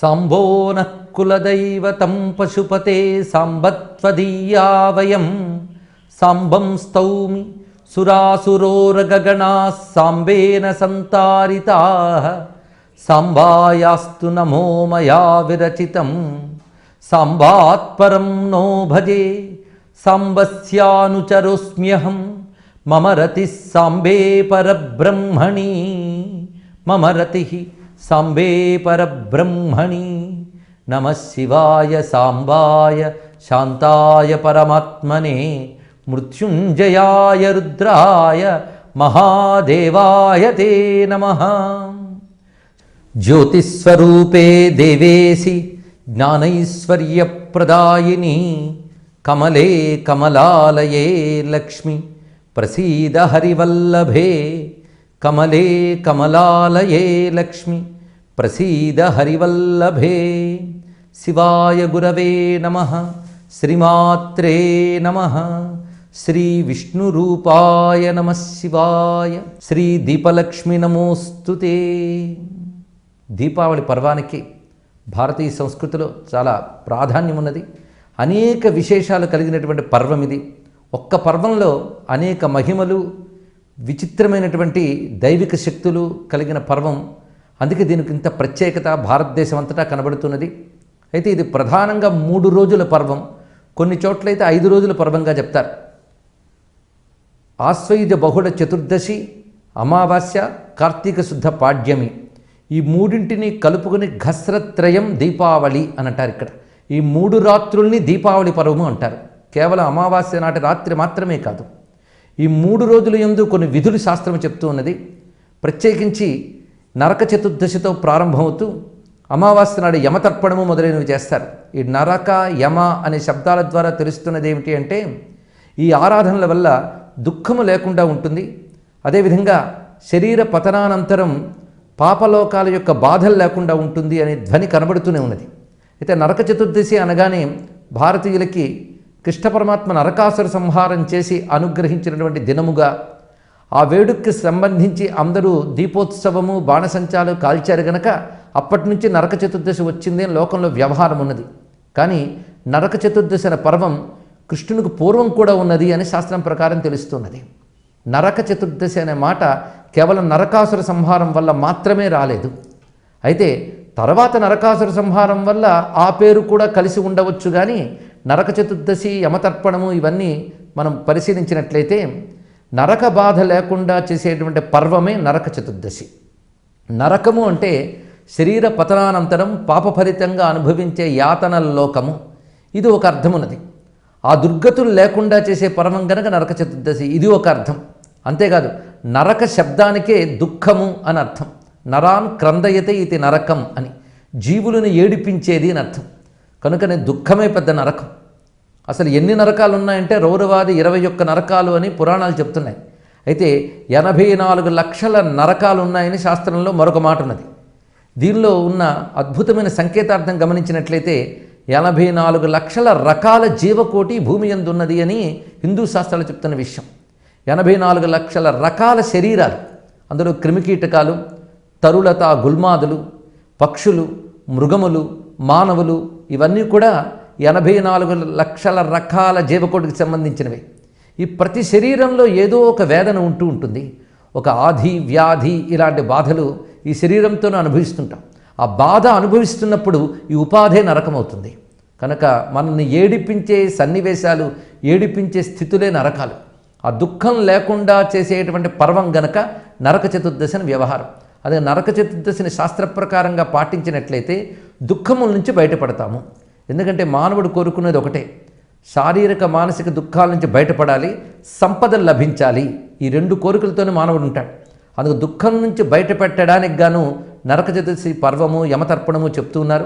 సాంబో నః కులదైవతం పశుపతే సాంబత్వదీయా వయం సాంబం స్తౌమి సురాసురోరగగణాః సాంబేన సంతారితాః సాంబాయాస్తు నమో మయా విరచితం సాంబాత్పరం నో భజే సాంబస్యానుచరోస్మ్యహం మమ రతిః సాంబే పరబ్రహ్మణి మమ రతిః సాంబే పరబ్రహ్మణి నమః శివాయ సాంబాయ శాంతాయ పరమాత్మనే మృత్యుంజయాయ రుద్రాయ మహాదేవాయ తే నమః. జ్యోతిస్వరూపే దేవేసి జ్ఞానైశ్వర్యప్రదాయిని కమలే కమలాలయే లక్ష్మి ప్రసీద హరివల్లభే కమలే కమలాలయే లక్ష్మి ప్రసీద హరివల్లభే. శివాయ గురవే నమః. శ్రీమాత్రే నమః. శ్రీ విష్ణురూపాయ నమః శివాయ. శ్రీ దీపలక్ష్మి నమోస్తుతే. దీపావళి పర్వానికి భారతీయ సంస్కృతిలో చాలా ప్రాధాన్యం ఉన్నది. అనేక విశేషాలు కలిగినటువంటి పర్వం ఇది. ఒక్క పర్వంలో అనేక మహిమలు, విచిత్రమైనటువంటి దైవిక శక్తులు కలిగిన పర్వం. అందుకే దీనికి ఇంత ప్రత్యేకత భారతదేశం అంతటా కనబడుతున్నది. అయితే ఇది ప్రధానంగా 3 రోజుల పర్వం. కొన్ని చోట్లయితే 5 రోజుల పర్వంగా చెప్తారు. ఆశ్వయుజ బహుళ చతుర్దశి, అమావాస్య, కార్తీక శుద్ధ పాడ్యమి, ఈ మూడింటిని కలుపుకుని ఘస్రత్రయం దీపావళి అని అంటారు. ఇక్కడ ఈ 3 రాత్రుల్ని దీపావళి పర్వము అంటారు. కేవలం అమావాస్య నాటి రాత్రి మాత్రమే కాదు, ఈ 3 రోజుల యందు కొన్ని విధులు శాస్త్రం చెప్తూ ఉన్నది. ప్రత్యేకించి నరక చతుర్దశితో ప్రారంభమవుతూ అమావాస్య నాడు యమతర్పణము మొదలైనవి చేస్తారు. ఈ నరక యమ అనే శబ్దాల ద్వారా తెలుస్తున్నది ఏమిటి అంటే, ఈ ఆరాధనల వల్ల దుఃఖము లేకుండా ఉంటుంది. అదేవిధంగా శరీర పతనానంతరం పాపలోకాల యొక్క బాధలు లేకుండా ఉంటుంది అనే ధ్వని కనబడుతూనే ఉన్నది. అయితే నరక చతుర్దశి అనగానే భారతీయులకి కృష్ణ పరమాత్మ నరకాసుర సంహారం చేసి అనుగ్రహించినటువంటి దినముగా, ఆ వేడుకకి సంబంధించి అందరూ దీపోత్సవము, బాణసంచాలు కాల్చారు గనక అప్పటి నుంచి నరక చతుర్దశి వచ్చింది అని లోకంలో వ్యవహారం ఉన్నది. కానీ నరక చతుర్దశి అనే పర్వం కృష్ణునికి పూర్వం కూడా ఉన్నది అని శాస్త్రం ప్రకారం తెలుస్తున్నది. నరక చతుర్దశి అనే మాట కేవలం నరకాసుర సంహారం వల్ల మాత్రమే రాలేదు. అయితే తర్వాత నరకాసుర సంహారం వల్ల ఆ పేరు కూడా కలిసి ఉండవచ్చు. కానీ నరక చతుర్దశి, యమతర్పణము ఇవన్నీ మనం పరిశీలించినట్లయితే నరక బాధ లేకుండా చేసేటువంటి పర్వమే నరక చతుర్దశి. నరకము అంటే శరీర పతనానంతరం పాపఫలితంగా అనుభవించే యాతనల లోకము, ఇది ఒక అర్థం ఉన్నది. ఆ దుర్గతులు లేకుండా చేసే పర్వం గనక నరక చతుర్దశి, ఇది ఒక అర్థం. అంతేకాదు నరక శబ్దానికే దుఃఖము అని అర్థం. నరాన్ క్రందయతే ఇది నరకం అని, జీవులను ఏడిపించేది అని అర్థం. కనుకనే దుఃఖమే పెద్ద నరకం. అసలు ఎన్ని నరకాలు ఉన్నాయంటే రౌరవాది 21 నరకాలు అని పురాణాలు చెప్తున్నాయి. అయితే 84 లక్షల నరకాలు ఉన్నాయని శాస్త్రంలో మరొక మాట ఉన్నది. దీనిలో ఉన్న అద్భుతమైన సంకేతార్థం గమనించినట్లయితే 84 లక్షల రకాల జీవకోటి భూమి యందు ఉన్నది అని హిందూ శాస్త్రాలు చెప్తున్న విషయం. 84 లక్షల రకాల శరీరాలు, అందులో క్రిమికీటకాలు, తరులత, గుల్మాదులు, పక్షులు, మృగములు, మానవులు, ఇవన్నీ కూడా 84 లక్షల రకాల జీవకోటికి సంబంధించినవి. ఈ ప్రతి శరీరంలో ఏదో ఒక వేదన ఉంటూ ఉంటుంది. ఒక ఆధి, వ్యాధి ఇలాంటి బాధలు ఈ శరీరంతోనే అనుభవిస్తుంటాం. ఆ బాధ అనుభవిస్తున్నప్పుడు ఈ ఉపాధే నరకమవుతుంది. కనుక మనల్ని ఏడిపించే సన్నివేశాలు, ఏడిపించే స్థితులే నరకాలు. ఆ దుఃఖం లేకుండా చేసేటువంటి పర్వం గనక నరక చతుర్దశిని వ్యవహారం. అదే నరక చతుర్దశిని శాస్త్రప్రకారంగా పాటించినట్లయితే దుఃఖముల నుంచి బయటపడతాము. ఎందుకంటే మానవుడు కోరుకునేది ఒకటే, శారీరక మానసిక దుఃఖాల నుంచి బయటపడాలి, సంపదలు లభించాలి. ఈ 2 కోరికలతోనే మానవుడు ఉంటాడు. అందుకు దుఃఖం నుంచి బయటపెట్టడానికి గాను నరక చతుర్దశి పర్వము, యమతర్పణము చెప్తూ ఉన్నారు.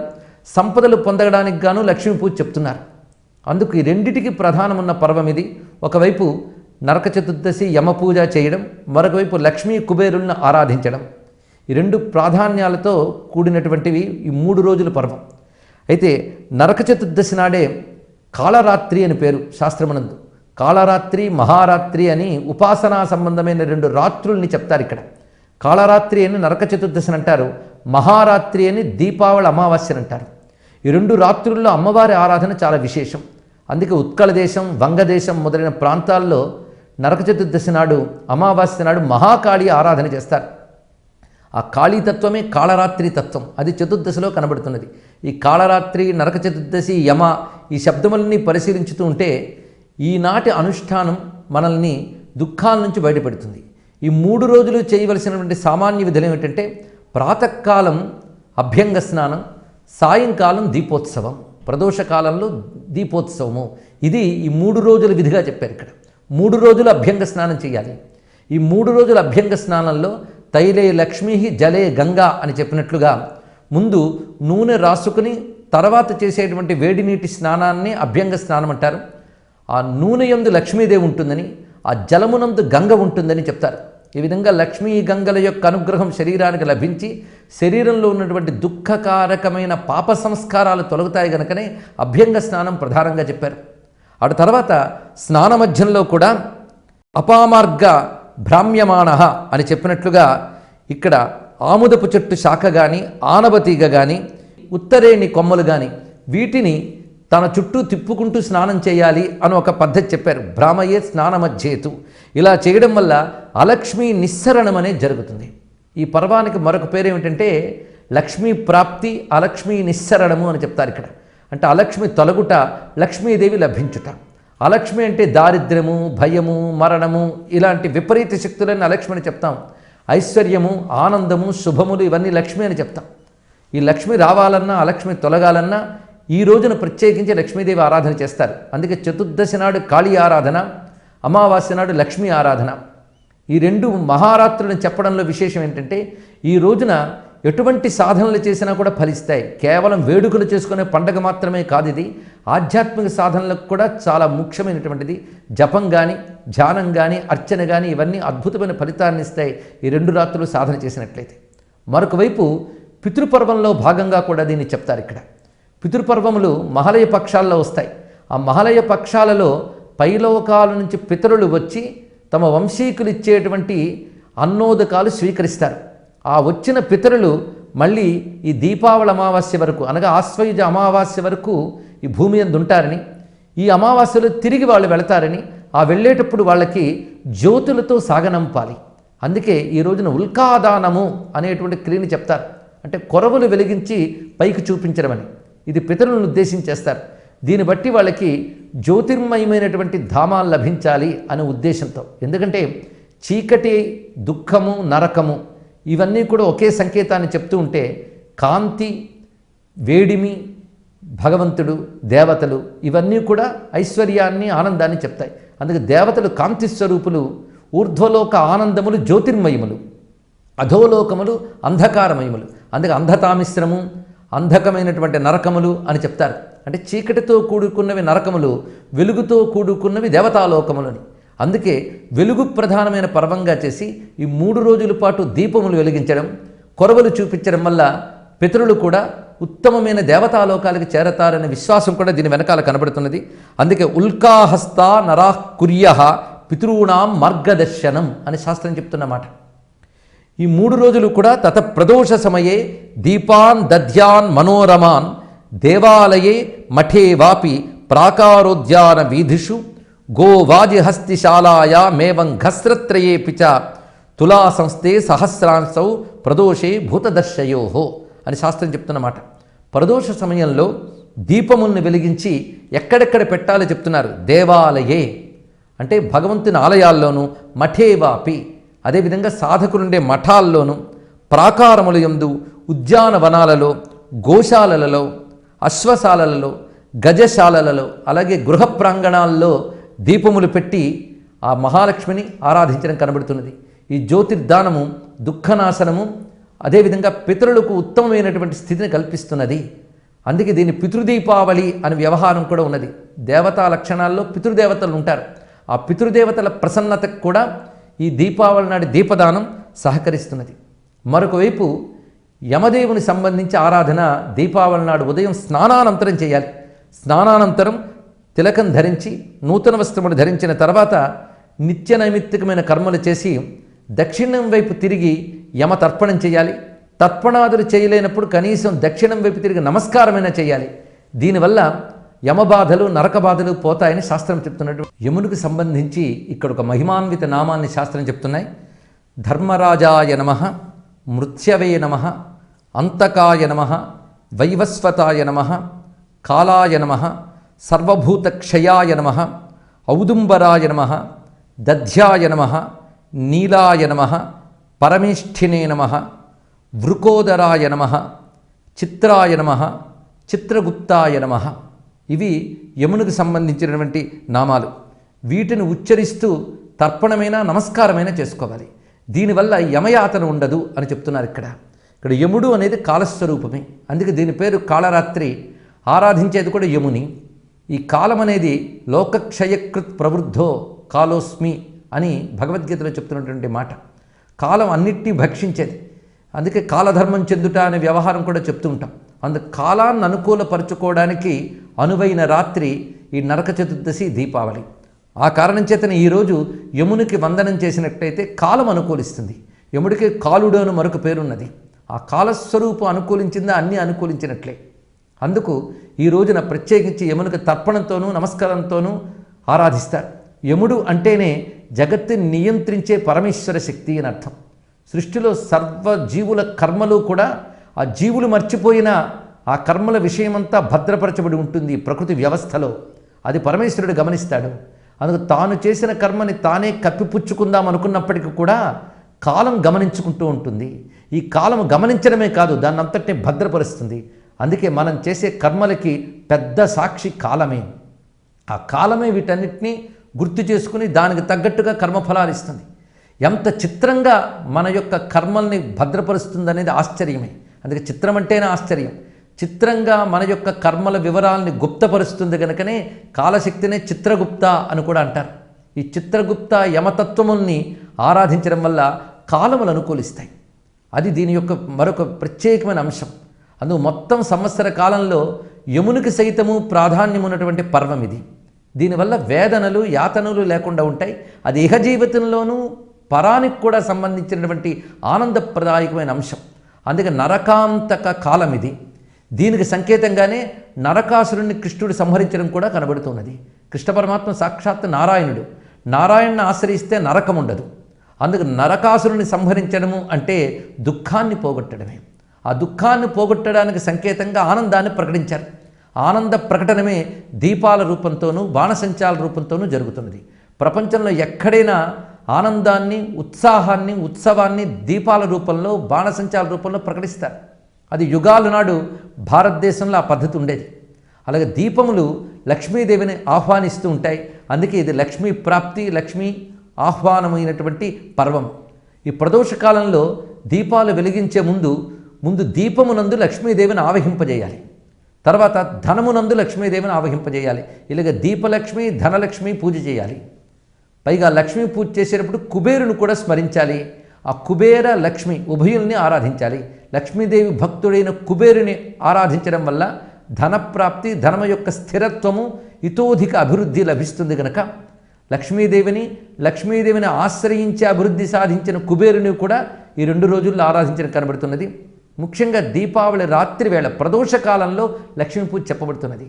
సంపదలు పొందడానికి గాను లక్ష్మీ పూజ చెప్తున్నారు. అందుకు ఈ రెండిటికి ప్రధానమున్న పర్వం ఇది. ఒకవైపు నరక చతుర్దశి యమపూజ చేయడం, మరొక వైపు లక్ష్మీ కుబేరులను ఆరాధించడం. ఈ 2 ప్రాధాన్యాలతో కూడినటువంటివి ఈ 3 రోజుల పర్వం. అయితే నరక చతుర్దశి నాడే కాళరాత్రి అని పేరు శాస్త్రమునందు. కాళరాత్రి, మహారాత్రి అని ఉపాసనా సంబంధమైన 2 రాత్రుల్ని చెప్తారు ఇక్కడ. కాళరాత్రి అని నరక చతుర్దశిని అంటారు, మహారాత్రి అని దీపావళి అమావాస్యని అంటారు. ఈ 2 రాత్రుల్లో అమ్మవారి ఆరాధన చాలా విశేషం. అందుకే ఉత్కళ దేశం, వంగదేశం మొదలైన ప్రాంతాల్లో నరక చతుర్దశి నాడు, అమావాస్య నాడు మహాకాళి ఆరాధన చేస్తారు. ఆ కాళీతత్వమే కాళరాత్రి తత్వం, అది చతుర్దశిలో కనబడుతున్నది. ఈ కాళరాత్రి, నరక చతుర్దశి, యమ, ఈ శబ్దములన్నీ పరిశీలించుతూ ఉంటే ఈనాటి అనుష్ఠానం మనల్ని దుఃఖాల నుంచి బయటపెడుతుంది. ఈ 3 రోజులు చేయవలసినటువంటి సామాన్య విధులు ఏమిటంటే ప్రాతకాలం అభ్యంగ స్నానం, సాయంకాలం దీపోత్సవం, ప్రదోషకాలంలో దీపోత్సవము. ఇది ఈ 3 రోజుల విధిగా చెప్పారు ఇక్కడ. 3 రోజులు అభ్యంగ స్నానం చేయాలి. ఈ 3 రోజుల అభ్యంగ స్నానంలో తైలే లక్ష్మీ జలే గంగా అని చెప్పినట్లుగా ముందు నూనె రాసుకుని తర్వాత చేసేటువంటి వేడి నీటి స్నానాన్ని అభ్యంగ స్నానం అంటారు. ఆ నూనె యందు లక్ష్మీదేవి ఉంటుందని, ఆ జలమునందు గంగ ఉంటుందని చెప్తారు. ఈ విధంగా లక్ష్మీ గంగల యొక్క అనుగ్రహం శరీరానికి లభించి శరీరంలో ఉన్నటువంటి దుఃఖకారకమైన పాప సంస్కారాలు తొలగుతాయి గనుకనే అభ్యంగ స్నానం ప్రధానంగా చెప్పారు. అటు తర్వాత స్నాన మధ్యంలో కూడా అపామార్గ భ్రామ్యమాణ అని చెప్పినట్లుగా ఇక్కడ ఆముదపు చెట్టు శాఖ కానీ, ఆనబతీగ కానీ, ఉత్తరేణి కొమ్మలు కానీ వీటిని తన చుట్టూ తిప్పుకుంటూ స్నానం చేయాలి అని ఒక పద్ధతి చెప్పారు. భ్రామయే స్నానమధ్యేతు. ఇలా చేయడం వల్ల అలక్ష్మీ నిస్సరణం అనేది జరుగుతుంది. ఈ పర్వానికి మరొక పేరు ఏమిటంటే లక్ష్మీ ప్రాప్తి, అలక్ష్మీ నిస్సరణము అని చెప్తారు ఇక్కడ. అంటే అలక్ష్మి తొలగుట, లక్ష్మీదేవి లభించుట. అలక్ష్మి అంటే దారిద్ర్యము, భయము, మరణము ఇలాంటి విపరీత శక్తులని అలక్ష్మి అని చెప్తాం. ఐశ్వర్యము, ఆనందము, శుభములు ఇవన్నీ లక్ష్మి అని చెప్తాం. ఈ లక్ష్మి రావాలన్నా, అలక్ష్మి తొలగాలన్నా ఈ రోజున ప్రత్యేకించి లక్ష్మీదేవి ఆరాధన చేస్తారు. అందుకే చతుర్దశి నాడు కాళీ ఆరాధన, అమావాస్య నాడు లక్ష్మీ ఆరాధన. ఈ 2 మహారాత్రులను చెప్పడంలో విశేషం ఏంటంటే ఈ రోజున ఎటువంటి సాధనలు చేసినా కూడా ఫలిస్తాయి. కేవలం వేడుకలు చేసుకునే పండగ మాత్రమే కాదు ఇది, ఆధ్యాత్మిక సాధనలకు కూడా చాలా ముఖ్యమైనటువంటిది. జపం కానీ, ధ్యానం కానీ, అర్చన కానీ ఇవన్నీ అద్భుతమైన ఫలితాన్ని ఇస్తాయి ఈ 2 రాత్రులు సాధన చేసినట్లయితే. మరొక వైపు పితృపర్వంలో భాగంగా కూడా దీన్ని చెప్తారు ఇక్కడ. పితృపర్వములు మహాలయ పక్షాల్లో వస్తాయి. ఆ మహాలయ పక్షాలలో పైలోకాల నుంచి పితరులు వచ్చి తమ వంశీకులు ఇచ్చేటువంటి అన్నోదకాలు స్వీకరిస్తారు. ఆ వచ్చిన పితరులు మళ్ళీ ఈ దీపావళి అమావాస్య వరకు, అనగా ఆశ్వయుజ అమావాస్య వరకు ఈ భూమి యందు ఉంటారని, ఈ అమావాస్యలో తిరిగి వాళ్ళు వెళతారని, ఆ వెళ్ళేటప్పుడు వాళ్ళకి జ్యోతులతో సాగనంపాలి. అందుకే ఈ రోజున ఉల్కాదానము అనేటువంటి క్రియని చెప్తారు. అంటే కొరవులు వెలిగించి పైకి చూపించడమని. ఇది పితరులను ఉద్దేశించేస్తారు. దీన్ని బట్టి వాళ్ళకి జ్యోతిర్మయమైనటువంటి ధామాలు లభించాలి అనే ఉద్దేశంతో. ఎందుకంటే చీకటి, దుఃఖము, నరకము ఇవన్నీ కూడా ఒకే సంకేతాన్ని చెప్తూ ఉంటే కాంతి, వేడిమి, భగవంతుడు, దేవతలు ఇవన్నీ కూడా ఐశ్వర్యాన్ని, ఆనందాన్ని చెప్తాయి. అందుకే దేవతలు కాంతి స్వరూపులు, ఊర్ధ్వలోక ఆనందములు జ్యోతిర్మయములు, అధోలోకములు అంధకారమయములు. అందుకే అంధతామిశ్రము, అంధకమైనటువంటి నరకములు అని చెప్తారు. అంటే చీకటితో కూడుకున్నవి నరకములు, వెలుగుతో కూడుకున్నవి దేవతాలోకములు అని. అందుకే వెలుగు ప్రధానమైన పర్వంగా చేసి ఈ 3 రోజుల పాటు దీపములు వెలిగించడం, కొరవలు చూపించడం వల్ల పితరులు కూడా ఉత్తమమైన దేవతాలోకాలకి చేరతారనే విశ్వాసం కూడా దీని వెనకాల కనబడుతున్నది. అందుకే ఉల్కాహస్త నరాః కుర్యః పితॄణాం మార్గదర్శనం అని శాస్త్రం చెప్తున్నమాట. ఈ 3 రోజులు కూడా తత ప్రదోష సమయే దీపాన్ దధ్యాన్ మనోరమాన్ దేవాలయే మఠే వాపి ప్రాకారోద్యాన వీధిషు గోవాజిహస్తిశాలాయా మేవం ఘస్రత్రయే పిచ తులా సంస్థే సహస్రాంశౌ ప్రదోషే భూతదర్శయోహో అని శాస్త్రం చెప్తున్నమాట. ప్రదోష సమయంలో దీపముల్ని వెలిగించి ఎక్కడెక్కడ పెట్టాలో చెప్తున్నారు. దేవాలయే అంటే భగవంతుని ఆలయాల్లోనూ, మఠే వాపి అదేవిధంగా సాధకులుండే మఠాల్లోనూ, ప్రాకారముల యందు, ఉద్యానవనాలలో, గోశాలలలో, అశ్వశాలలలో, గజశాలలలో, అలాగే గృహ ప్రాంగణాల్లో దీపములు పెట్టి ఆ మహాలక్ష్మిని ఆరాధించడం కనబడుతున్నది. ఈ జ్యోతిర్దానము దుఃఖనాశనము, అదేవిధంగా పితరులకు ఉత్తమమైనటువంటి స్థితిని కల్పిస్తున్నది. అందుకే దీన్ని పితృదీపావళి అనే వ్యవహారం కూడా ఉన్నది. దేవతా లక్షణాల్లో పితృదేవతలు ఉంటారు. ఆ పితృదేవతల ప్రసన్నతకు కూడా ఈ దీపావళి నాటి దీపదానం సహకరిస్తున్నది. మరొక వైపు యమదేవుని సంబంధించి ఆరాధన దీపావళి నాడు ఉదయం స్నానానంతరం చేయాలి. స్నానానంతరం తిలకం ధరించి, నూతన వస్త్రములు ధరించిన తర్వాత నిత్య నైమిత్తికమైన కర్మలు చేసి దక్షిణం వైపు తిరిగి యమ తర్పణం చేయాలి. తర్పణాదులు చేయలేనప్పుడు కనీసం దక్షిణం వైపు తిరిగి నమస్కారమైనా చేయాలి. దీనివల్ల యమబాధలు నరకబాధలు పోతాయని శాస్త్రం చెప్తున్నట్టు. యమునికి సంబంధించి ఇక్కడ ఒక మహిమాన్విత నామాన్ని శాస్త్రం చెప్తున్నాయి. ధర్మరాజాయ నమః, మృత్యవే నమః, అంతకాయ నమః, వైవస్వతాయ నమః, కాలాయ నమః, సర్వభూతక్షయాయ నమః, ఔదుంబరాయ నమః, దధ్యాయ నమః, నీలాయ నమః, పరమేష్ఠినే నమః, వృకోదరాయ నమః, చిత్రాయ నమః, చిత్రగుప్తాయ నమః. ఇవి యమునికి సంబంధించినటువంటి నామాలు. వీటిని ఉచ్చరిస్తూ తర్పణమైన నమస్కారమైన చేసుకోవాలి. దీనివల్ల యమయాతన ఉండదు అని చెప్తున్నారు. ఇక్కడ యముడు అనేది కాలస్వరూపమే. అందుకే దీని పేరు కాళరాత్రి. ఆరాధించేది కూడా యముని. ఈ కాలం అనేది లోకక్షయకృత్ ప్రవృద్ధో కాలోస్మి అని భగవద్గీతలో చెప్తున్నటువంటి మాట. కాలం అన్నిటినీ భక్షించేది. అందుకే కాలధర్మం చెందుట అనే వ్యవహారం కూడా చెప్తూ ఉంటాం. అందుకు కాలాన్ని అనుకూలపరుచుకోవడానికి అనువైన రాత్రి ఈ నరక చతుర్దశి, దీపావళి. ఆ కారణం చేతనే ఈరోజు యమునికి వందనం చేసినట్టయితే కాలం అనుకూలిస్తుంది. యముడికి కాలుడు అని మరొక పేరున్నది. ఆ కాలస్వరూపం అనుకూలించిందా అన్నీ అనుకూలించినట్లే. అందుకు ఈ రోజున ప్రత్యేకించి యమునికి తర్పణంతోనూ నమస్కారంతోనూ ఆరాధిస్తారు. యముడు అంటేనే జగత్తుని నియంత్రించే పరమేశ్వర శక్తి అని అర్థం. సృష్టిలో సర్వజీవుల కర్మలు కూడా ఆ జీవులు మర్చిపోయిన ఆ కర్మల విషయమంతా భద్రపరచబడి ఉంటుంది ప్రకృతి వ్యవస్థలో. అది పరమేశ్వరుడు గమనిస్తాడు. అందుకు తాను చేసిన కర్మని తానే కప్పిపుచ్చుకుందాం అనుకున్నప్పటికీ కూడా కాలం గమనించుకుంటూ ఉంటుంది. ఈ కాలం గమనించడమే కాదు, దాన్ని అంతటిని భద్రపరుస్తుంది. అందుకే మనం చేసే కర్మలకి పెద్ద సాక్షి కాలమే. ఆ కాలమే వీటన్నిటినీ గుర్తు చేసుకుని దానికి తగ్గట్టుగా కర్మఫలాలు ఇస్తుంది. ఎంత చిత్రంగా మన యొక్క కర్మల్ని భద్రపరుస్తుందనేది ఆశ్చర్యమే. అందుకే చిత్రం అంటేనే ఆశ్చర్యం. చిత్రంగా మన యొక్క కర్మల వివరాలని గుప్తపరుస్తుంది కనుకనే కాలశక్తినే చిత్రగుప్త అని కూడా అంటారు. ఈ చిత్రగుప్త యమతత్వముల్ని ఆరాధించడం వల్ల కాలములు అనుకూలిస్తాయి. అది దీని యొక్క మరొక ప్రత్యేకమైన అంశం. అందుకు మొత్తం సంవత్సర కాలంలో యమునికి సైతము ప్రాధాన్యం ఉన్నటువంటి పర్వం ఇది. దీనివల్ల వేదనలు యాతనలు లేకుండా ఉంటాయి. అది ఇహజీవితంలోనూ పరానికి కూడా సంబంధించినటువంటి ఆనందప్రదాయకమైన అంశం. అందుకే నరకాంతక కాలం ఇది. దీనికి సంకేతంగానే నరకాసురుణ్ణి కృష్ణుడు సంహరించడం కూడా కనబడుతున్నది. కృష్ణ పరమాత్మ సాక్షాత్ నారాయణుడు. నారాయణను ఆశ్రయిస్తే నరకం ఉండదు. అందుకు నరకాసురుని సంహరించడము అంటే దుఃఖాన్ని పోగొట్టడమే. ఆ దుఃఖాన్ని పోగొట్టడానికి సంకేతంగా ఆనందాన్ని ప్రకటించారు. ఆనంద ప్రకటనమే దీపాల రూపంతోనూ బాణసంచాల రూపంతోనూ జరుగుతున్నది. ప్రపంచంలో ఎక్కడైనా ఆనందాన్ని, ఉత్సాహాన్ని, ఉత్సవాన్ని దీపాల రూపంలో, బాణసంచాల రూపంలో ప్రకటిస్తారు. అది యుగాల నాడు భారతదేశంలో ఆ పద్ధతి ఉండేది. అలాగే దీపములు లక్ష్మీదేవిని ఆహ్వానిస్తూ ఉంటాయి. అందుకే ఇది లక్ష్మీ ప్రాప్తి, లక్ష్మీ ఆహ్వానమైనటువంటి పర్వం. ఈ ప్రదోష కాలంలో దీపాలు వెలిగించే ముందు దీపమునందు లక్ష్మీదేవిని ఆవహింపజేయాలి. తర్వాత ధనమునందు లక్ష్మీదేవిని ఆవహింపజేయాలి. ఇలాగ దీపలక్ష్మి, ధనలక్ష్మి పూజ చేయాలి. పైగా లక్ష్మీ పూజ చేసేటప్పుడు కుబేరుని కూడా స్మరించాలి. ఆ కుబేర లక్ష్మి ఉభయుల్ని ఆరాధించాలి. లక్ష్మీదేవి భక్తుడైన కుబేరుని ఆరాధించడం వల్ల ధనప్రాప్తి, ధనము యొక్క స్థిరత్వము, ఇతోధిక అభివృద్ధి లభిస్తుంది కనుక లక్ష్మీదేవిని ఆశ్రయించి అభివృద్ధి సాధించిన కుబేరుని కూడా ఈ 2 రోజుల్లో ఆరాధించడం కనబడుతున్నది. ముఖ్యంగా దీపావళి రాత్రి వేళ ప్రదోషకాలంలో లక్ష్మీ పూజ చెప్పబడుతున్నది.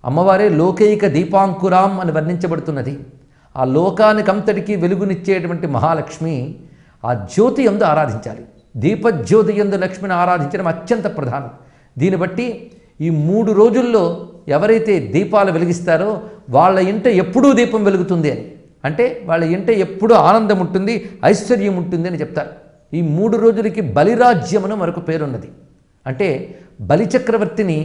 అమ్మవారే లోకైక దీపాంకురాం అని వర్ణించబడుతున్నది. ఆ లోకానికంతటికీ వెలుగునిచ్చేటువంటి మహాలక్ష్మి ఆ జ్యోతి యందు ఆరాధించాలి. దీపజ్యోతి యందు లక్ష్మిని ఆరాధించడం అత్యంత ప్రధానం. దీన్ని బట్టి ఈ 3 రోజుల్లో ఎవరైతే దీపాలు వెలిగిస్తారో వాళ్ళ ఇంట ఎప్పుడూ దీపం వెలుగుతుంది అని, అంటే వాళ్ళ ఇంట ఎప్పుడూ ఆనందం ఉంటుంది, ఐశ్వర్యం ఉంటుంది అని చెప్తారు. ఈ 3 రోజులకి బలిరాజ్యమును మరొక పేరున్నది. అంటే బలిచక్రవర్తిని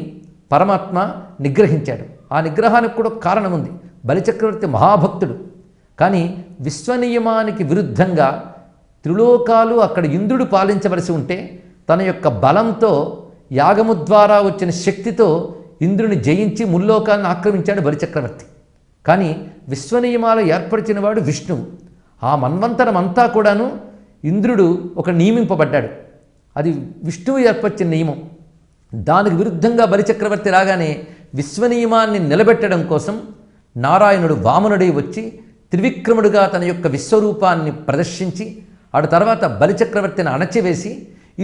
పరమాత్మ నిగ్రహించాడు. ఆ నిగ్రహానికి కూడా కారణం ఉంది. బలిచక్రవర్తి మహాభక్తుడు. కానీ విశ్వనియమానికి విరుద్ధంగా త్రిలోకాలు అక్కడ ఇంద్రుడు పాలించవలసి ఉంటే తన యొక్క బలంతో, యాగము ద్వారా వచ్చిన శక్తితో ఇంద్రుని జయించి ముల్లోకాలను ఆక్రమించాడు బలిచక్రవర్తి. కానీ విశ్వనియమాలు ఏర్పరిచిన వాడు విష్ణువు. ఆ మన్వంతరం అంతా కూడాను ఇంద్రుడు ఒక నియమింపబడ్డాడు. అది విష్ణువు ఏర్పరిచిన నియమం. దానికి విరుద్ధంగా బలిచక్రవర్తి రాగానే విశ్వనియమాన్ని నిలబెట్టడం కోసం నారాయణుడు వామనుడై వచ్చి త్రివిక్రముడుగా తన యొక్క విశ్వరూపాన్ని ప్రదర్శించి తర్వాత బలిచక్రవర్తిని అణచివేసి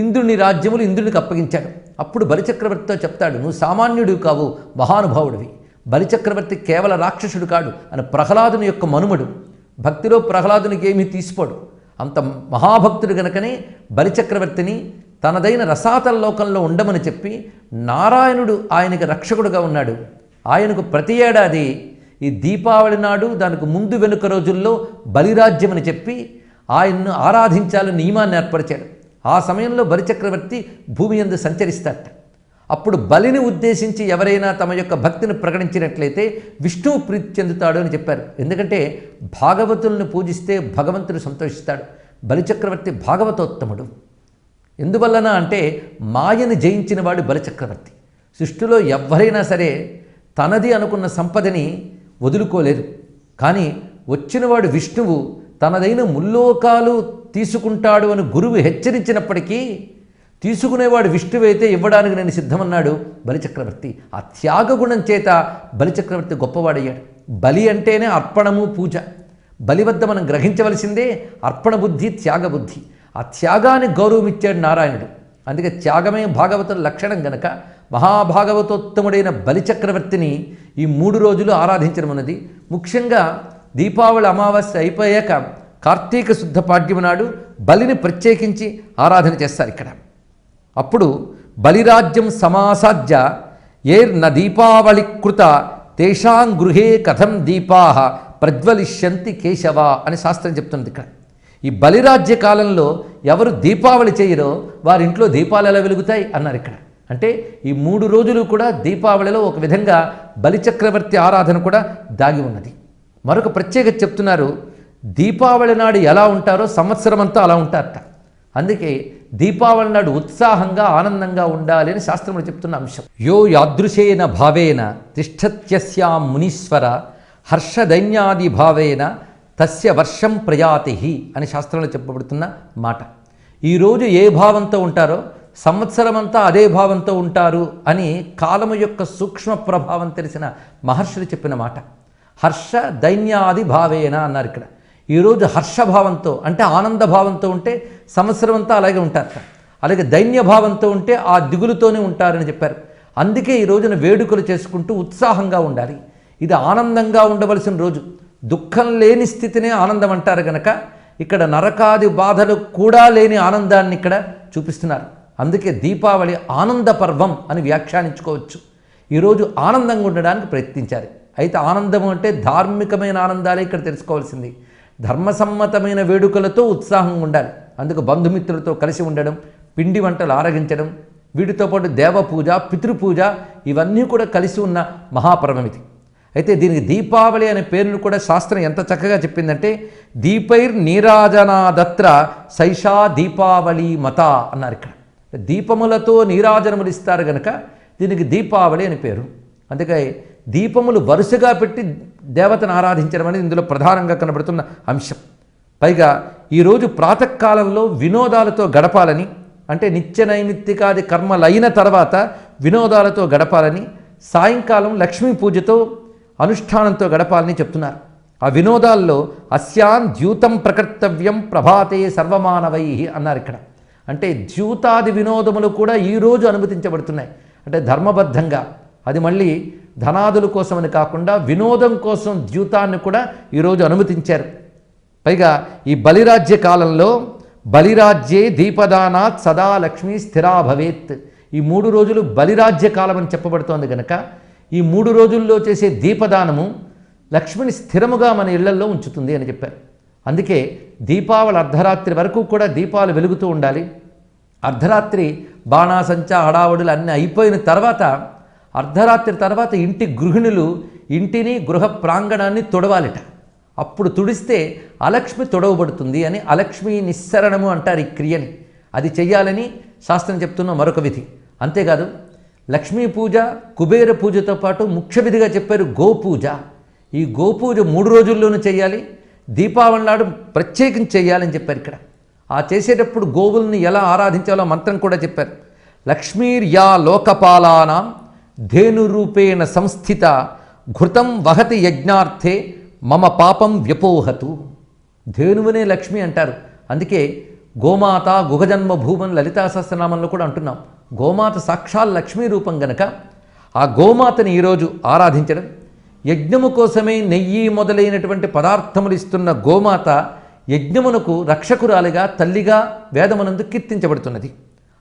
ఇంద్రుని రాజ్యములు ఇంద్రునికి అప్పగించాడు. అప్పుడు బలిచక్రవర్తితో చెప్తాడు, నువ్వు సామాన్యుడు కావు, మహానుభావుడివి. బలిచక్రవర్తి కేవల రాక్షసుడు కాడు అని ప్రహ్లాదుని యొక్క మనుమడు. భక్తిలో ప్రహ్లాదునికి ఏమీ తీసిపోడు. అంత మహాభక్తుడు గనుకనే బలిచక్రవర్తిని తనదైన రసాతల లోకంలో ఉండమని చెప్పి నారాయణుడు ఆయనకి రక్షకుడుగా ఉన్నాడు. ఆయనకు ప్రతి ఏడాది ఈ దీపావళి నాడు దానికి ముందు వెనుక రోజుల్లో బలిరాజ్యమని చెప్పి ఆయన్ను ఆరాధించాలని నియమాన్ని ఏర్పరిచాడు. ఆ సమయంలో బలిచక్రవర్తి భూమి యందు సంచరిస్తాడట. అప్పుడు బలిని ఉద్దేశించి ఎవరైనా తమ యొక్క భక్తిని ప్రకటించినట్లయితే విష్ణువు ప్రీతి చెందుతాడు అని చెప్పారు. ఎందుకంటే భాగవతుల్ని పూజిస్తే భగవంతుడు సంతోషిస్తాడు. బలిచక్రవర్తి భాగవతోత్తముడు. ఎందువలన అంటే మాయని జయించిన వాడు బలిచక్రవర్తి. సృష్టిలో ఎవరైనా సరే తనది అనుకున్న సంపదని వదులుకోలేదు. కానీ వచ్చినవాడు విష్ణువు తనదైన ముల్లోకాలు తీసుకుంటాడు అని గురువు హెచ్చరించినప్పటికీ తీసుకునేవాడు విష్ణువైతే ఇవ్వడానికి నేను సిద్ధమన్నాడు బలిచక్రవర్తి. ఆ త్యాగగుణం చేత బలిచక్రవర్తి గొప్పవాడయ్యాడు. బలి అంటేనే అర్పణము, పూజ. బలి వద్ద మనం గ్రహించవలసిందే అర్పణ బుద్ధి, త్యాగ బుద్ధి. ఆ త్యాగానికి గౌరవం ఇచ్చాడు నారాయణుడు. అందుకే త్యాగమే భాగవతుల లక్షణం గనక మహాభాగవతోత్తముడైన బలిచక్రవర్తిని ఈ 3 రోజులు ఆరాధించడమన్నది. ముఖ్యంగా దీపావళి అమావాస్య అయిపోయాక కార్తీక శుద్ధ పాడ్యము నాడు బలిని ప్రత్యేకించి ఆరాధన చేస్తారు ఇక్కడ. అప్పుడు బలిరాజ్యం సమాసాధ్య ఏర్న దీపావళి కృత తేషాం గృహే కథం దీపా ప్రజ్వలిష్యంతి కేశవ అని శాస్త్రం చెప్తుంది ఇక్కడ. ఈ బలిరాజ్య కాలంలో ఎవరు దీపావళి చేయరో వారింట్లో దీపాలు ఎలా వెలుగుతాయి అన్నారు ఇక్కడ. అంటే ఈ 3 రోజులు కూడా దీపావళిలో ఒక విధంగా బలిచక్రవర్తి ఆరాధన కూడా దాగి ఉన్నది. మరొక ప్రత్యేకత చెప్తున్నారు, దీపావళి నాడు ఎలా ఉంటారో సంవత్సరం అంతా అలా ఉంటారట. అందుకే దీపావళి నాడు ఉత్సాహంగా ఆనందంగా ఉండాలి అని శాస్త్రంలో చెప్తున్న అంశం. యో యాదృశేన భావేన తిష్టత్యస్యాం మునీశ్వర హర్షదైన్యాది భావేన తస్య వర్షం ప్రయాతి అని శాస్త్రంలో చెప్పబడుతున్న మాట. ఈరోజు ఏ భావంతో ఉంటారో సంవత్సరమంతా అదే భావంతో ఉంటారు అని కాలము యొక్క సూక్ష్మ ప్రభావం తెలిసిన మహర్షులు చెప్పిన మాట. హర్ష దైన్యాది భావేన అన్నారు ఇక్కడ. ఈరోజు హర్షభావంతో అంటే ఆనందభావంతో ఉంటే సంవత్సరం అంతా అలాగే ఉంటారట. అలాగే దైన్యభావంతో ఉంటే ఆ దిగులుతోనే ఉంటారని చెప్పారు. అందుకే ఈ రోజున వేడుకలు చేసుకుంటూ ఉత్సాహంగా ఉండాలి. ఇది ఆనందంగా ఉండవలసిన రోజు. దుఃఖం లేని స్థితినే ఆనందం అంటారు కనుక ఇక్కడ నరకాది బాధలు కూడా లేని ఆనందాన్ని ఇక్కడ చూపిస్తున్నారు. అందుకే దీపావళి ఆనంద పర్వం అని వ్యాఖ్యానించుకోవచ్చు. ఈరోజు ఆనందంగా ఉండడానికి ప్రయత్నించాలి. అయితే ఆనందం అంటే ధార్మికమైన ఆనందాలే ఇక్కడ తెలుసుకోవాల్సింది. ధర్మసమ్మతమైన వేడుకలతో ఉత్సాహంగా ఉండాలి. అందుకు బంధుమిత్రులతో కలిసి ఉండడం, పిండి వంటలు ఆరగించడం, వీటితో పాటు దేవపూజ, పితృపూజ ఇవన్నీ కూడా కలిసి ఉన్న మహాపర్వం ఇది. అయితే దీనికి దీపావళి అనే పేరును కూడా శాస్త్రం ఎంత చక్కగా చెప్పిందంటే దీపైర్ నీరాజనాదత్ర సైషా దీపావళి మత అన్నారు ఇక్కడ. దీపములతో నీరాజనములు ఇస్తారు కనుక దీనికి దీపావళి అని పేరు. అందుకే దీపములు వరుసగా పెట్టి దేవతను ఆరాధించడం అనేది ఇందులో ప్రధానంగా కనబడుతున్న అంశం. పైగా ఈరోజు ప్రాతకాలంలో వినోదాలతో గడపాలని, అంటే నిత్య నైమిత్తికాది కర్మలైన తర్వాత వినోదాలతో గడపాలని, సాయంకాలం లక్ష్మీ పూజతో అనుష్ఠానంతో గడపాలని చెప్తున్నారు. ఆ వినోదాల్లో అస్యాన్ ద్యూతం ప్రకర్తవ్యం ప్రభాతే సర్వమానవై అన్నారు ఇక్కడ. అంటే ద్యూతాది వినోదములు కూడా ఈరోజు అనుమతించబడుతున్నాయి. అంటే ధర్మబద్ధంగా, అది మళ్ళీ ధనాదుల కోసమని కాకుండా వినోదం కోసం ద్యూతాన్ని కూడా ఈరోజు అనుమతించారు. పైగా ఈ బలిరాజ్య కాలంలో బలిరాజ్యే దీపదానాత్ సదా లక్ష్మీ స్థిరా భవేత్, ఈ 3 రోజులు బలిరాజ్య కాలం అని చెప్పబడుతోంది కనుక ఈ 3 రోజుల్లో చేసే దీపదానము లక్ష్మిని స్థిరముగా మన ఇళ్లల్లో ఉంచుతుంది అని చెప్పారు. అందుకే దీపావళి అర్ధరాత్రి వరకు కూడా దీపాలు వెలుగుతూ ఉండాలి. అర్ధరాత్రి బాణాసంచా హడావుడులు అన్నీ అయిపోయిన తర్వాత అర్ధరాత్రి తర్వాత ఇంటి గృహిణులు ఇంటిని గృహ ప్రాంగణాన్ని తొడవాలిట. అప్పుడు తుడిస్తే అలక్ష్మి తొడవబడుతుంది అని అలక్ష్మి నిస్సరణము అంటారు ఈ క్రియని. అది చెయ్యాలని శాస్త్రం చెప్తున్న మరొక విధి. అంతేకాదు లక్ష్మీ పూజ, కుబేర పూజతో పాటు ముఖ్య విధిగా చెప్పారు గోపూజ. ఈ గోపూజ 3 రోజుల్లోనూ చేయాలి. దీపావళి నాడు ప్రత్యేకించి చేయాలని చెప్పారు ఇక్కడ. ఆ చేసేటప్పుడు గోవుల్ని ఎలా ఆరాధించాలో మంత్రం కూడా చెప్పారు. లక్ష్మీర్యా లోకపాలానాం ధేనురూపేణ సంస్థిత ఘృతం వహతి యజ్ఞార్థే మమ పాపం వ్యపోహతు. ధేనువునే లక్ష్మి అంటారు. అందుకే గోమాత గుహజన్మ భూమన్ లలితా సహస్రనామంలో కూడా అంటున్నాం. గోమాత సాక్షాల్ లక్ష్మీ రూపం గనక ఆ గోమాతని ఈరోజు ఆరాధించడం, యజ్ఞము కోసమే నెయ్యి మొదలైనటువంటి పదార్థములు ఇస్తున్న గోమాత యజ్ఞమునకు రక్షకురాలిగా తల్లిగా వేదమునందు కీర్తించబడుతున్నది.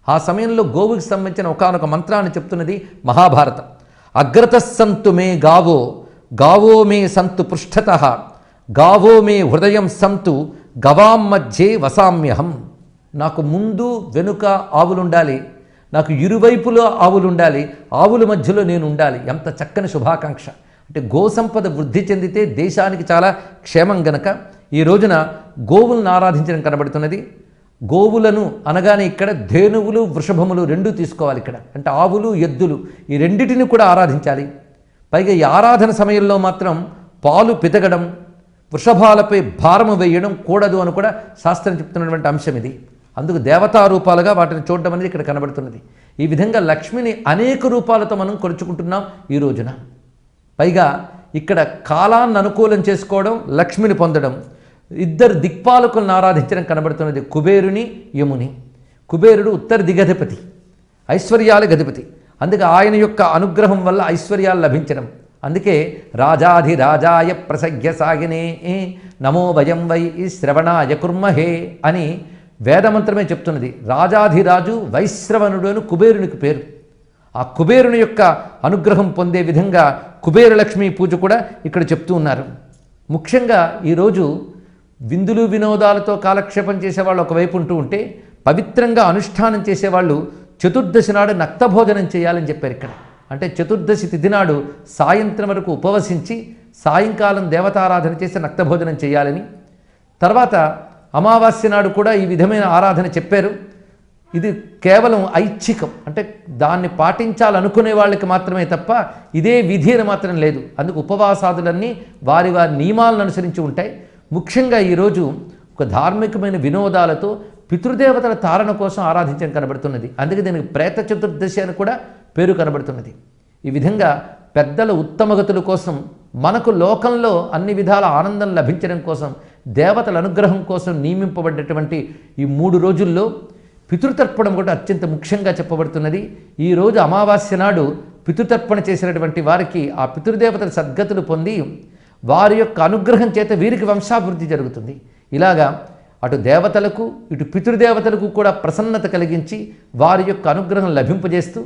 ఆ సమయంలో గోవుకి సంబంధించిన ఒకానొక మంత్రాన్ని చెప్తున్నది మహాభారతం. అగ్రతస్సంతు మే గావో గావో మే సంతు పృష్ఠతః గావో మే హృదయం సంతు గవాం మధ్యే వసామ్యహం. నాకు ముందు వెనుక ఆవులుండాలి, నాకు ఇరువైపులో ఆవులుండాలి, ఆవుల మధ్యలో నేను ఉండాలి. ఎంత చక్కని శుభాకాంక్ష. అంటే గోసంపద వృద్ధి చెందితే దేశానికి చాలా క్షేమం గనక ఈ రోజున గోవులను ఆరాధించడం కనబడుతున్నది. గోవులను అనగానే ఇక్కడ ధేనువులు వృషభములు రెండూ తీసుకోవాలి. ఇక్కడ అంటే ఆవులు ఎద్దులు ఈ రెండిటిని కూడా ఆరాధించాలి. పైగా ఈ ఆరాధన సమయంలో మాత్రం పాలు పితగడం, వృషభాలపై భారము వేయడం కూడదు అని కూడా శాస్త్రం చెప్తున్నటువంటి అంశం ఇది. అందుకు దేవతారూపాలుగా వాటిని చూడడం అనేది ఇక్కడ కనబడుతున్నది. ఈ విధంగా లక్ష్మిని అనేక రూపాలతో మనం కొలుచుకుంటున్నాం ఈ రోజున. పైగా ఇక్కడ కాలాన్ని అనుకూలం చేసుకోవడం, లక్ష్మిని పొందడం, ఇద్దరు దిక్పాలకులను ఆరాధించడం కనబడుతున్నది. కుబేరుని యముని. కుబేరుడు ఉత్తర దిగధిపతి, ఐశ్వర్యాల గధిపతి. అందుకే ఆయన యొక్క అనుగ్రహం వల్ల ఐశ్వర్యాలు లభించడం. అందుకే రాజాధిరాజాయ ప్రసగ్య సాగినే నమో వయం వై శ్రవణాయ కుర్మహే అని వేదమంత్రమే చెప్తున్నది. రాజాధిరాజు వైశ్రవణుడు అని కుబేరునికి పేరు. ఆ కుబేరుని యొక్క అనుగ్రహం పొందే విధంగా కుబేర లక్ష్మీ పూజ కూడా ఇక్కడ చెప్తూ ఉన్నారు. ముఖ్యంగా ఈరోజు విందులు వినోదాలతో కాలక్షేపం చేసేవాళ్ళు ఒకవైపు ఉంటూ ఉంటే, పవిత్రంగా అనుష్ఠానం చేసేవాళ్ళు చతుర్దశి నాడు నక్తభోజనం చేయాలని చెప్పారు ఇక్కడ. అంటే చతుర్దశి తిథి నాడు సాయంత్రం వరకు ఉపవసించి సాయంకాలం దేవతారాధన చేసి నక్తభోజనం చేయాలని, తర్వాత అమావాస్య నాడు కూడా ఈ విధమైన ఆరాధన చెప్పారు. ఇది కేవలం ఐచ్ఛికం, అంటే దాన్ని పాటించాలనుకునే వాళ్ళకి మాత్రమే తప్ప ఇదే విధి అని మాత్రం లేదు. అందుకు ఉపవాసాదులన్నీ వారి వారి నియమాలను అనుసరించి ఉంటాయి. ముఖ్యంగా ఈరోజు ఒక ధార్మికమైన వినోదాలతో పితృదేవతల తారణ కోసం ఆరాధించడం కనబడుతున్నది. అందుకే దీనికి ప్రేత చతుర్దశి అని కూడా పేరు కనబడుతున్నది. ఈ విధంగా పెద్దల ఉత్తమగతుల కోసం, మనకు లోకంలో అన్ని విధాల ఆనందం లభించడం కోసం, దేవతల అనుగ్రహం కోసం నియమింపబడ్డటువంటి ఈ 3 రోజుల్లో పితృతర్పణం కూడా అత్యంత ముఖ్యంగా చెప్పబడుతున్నది. ఈరోజు అమావాస్య నాడు పితృతర్పణ చేసినటువంటి వారికి ఆ పితృదేవతల సద్గతులు పొంది వారి యొక్క అనుగ్రహం చేత వీరికి వంశాభివృద్ధి జరుగుతుంది. ఇలాగా అటు దేవతలకు ఇటు పితృదేవతలకు కూడా ప్రసన్నత కలిగించి వారి యొక్క అనుగ్రహం లభింపజేస్తూ,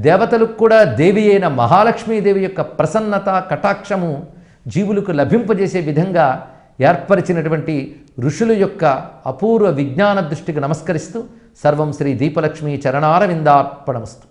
దేవతలకు కూడా దేవి అయిన మహాలక్ష్మీదేవి యొక్క ప్రసన్నత కటాక్షము జీవులకు లభింపజేసే విధంగా ఏర్పరిచినటువంటి ఋషుల యొక్క అపూర్వ విజ్ఞాన దృష్టికి నమస్కరిస్తూ సర్వం శ్రీ దీపలక్ష్మీ చరణారవిందార్పణమస్తు.